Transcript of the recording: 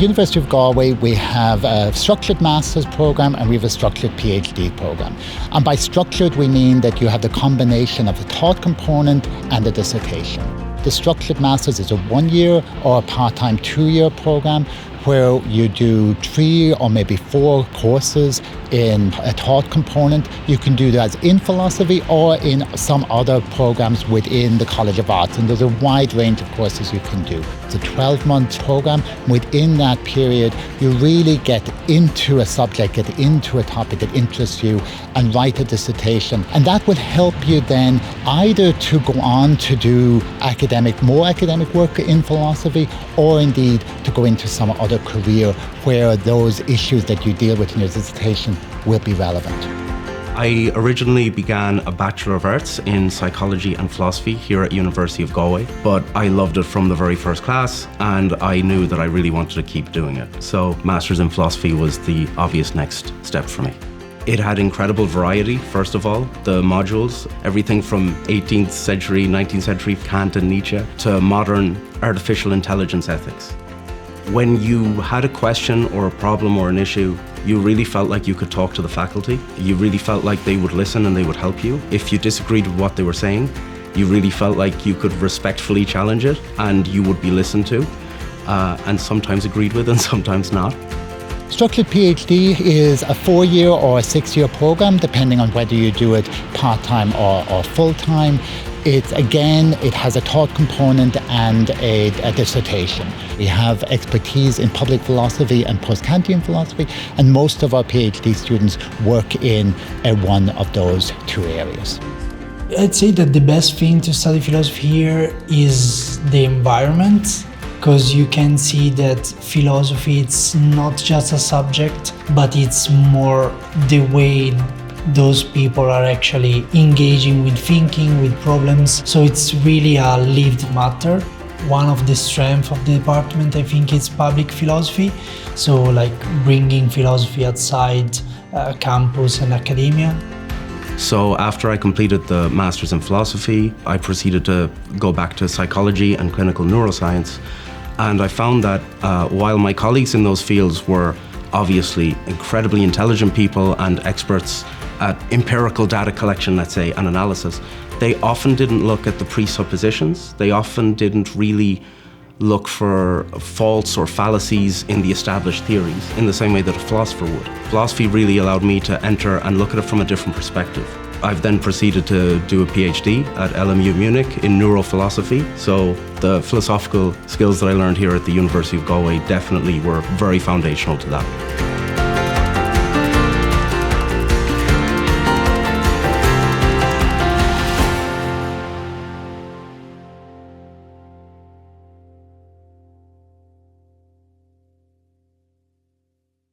University of Galway, we have a structured master's program and we have a structured PhD program. And by structured, we mean that you have the combination of the thought component and the dissertation. The structured master's is a 1-year or a part-time 2-year program where you do 3 or maybe 4 courses in a thought component. You can do that in philosophy or in some other programs within the College of Arts, and there's a wide range of courses you can do. It's a 12-month program. Within that period, you really get into a subject, get into a topic that interests you and write a dissertation. And that will help you then either to go on to do more academic work in philosophy, or indeed to go into some other career where those issues that you deal with in your dissertation will be relevant. I originally began a Bachelor of Arts in Psychology and Philosophy here at University of Galway, but I loved it from the very first class and I knew that I really wanted to keep doing it. So Masters in Philosophy was the obvious next step for me. It had incredible variety, first of all. The modules, everything from 18th century, 19th century Kant and Nietzsche to modern artificial intelligence ethics. When you had a question or a problem or an issue, you really felt like you could talk to the faculty. You really felt like they would listen and they would help you. If you disagreed with what they were saying, you really felt like you could respectfully challenge it and you would be listened to, and sometimes agreed with and sometimes not. Structured PhD is a 4-year or a 6-year program, depending on whether you do it part-time or full-time. It has a thought component and a dissertation. We have expertise in public philosophy and post-Kantian philosophy, and most of our PhD students work in one of those 2 areas. I'd say that the best thing to study philosophy here is the environment, because you can see that philosophy, it's not just a subject, but it's more the way those people are actually engaging with thinking, with problems. So it's really a lived matter. One of the strengths of the department, I think, is public philosophy. So like bringing philosophy outside campus and academia. So after I completed the Masters in Philosophy, I proceeded to go back to psychology and clinical neuroscience. And I found that while my colleagues in those fields were obviously incredibly intelligent people and experts at empirical data collection, let's say, and analysis, they often didn't look at the presuppositions. They often didn't really look for faults or fallacies in the established theories in the same way that a philosopher would. Philosophy really allowed me to enter and look at it from a different perspective. I've then proceeded to do a PhD at LMU Munich in neurophilosophy. So the philosophical skills that I learned here at the University of Galway definitely were very foundational to that.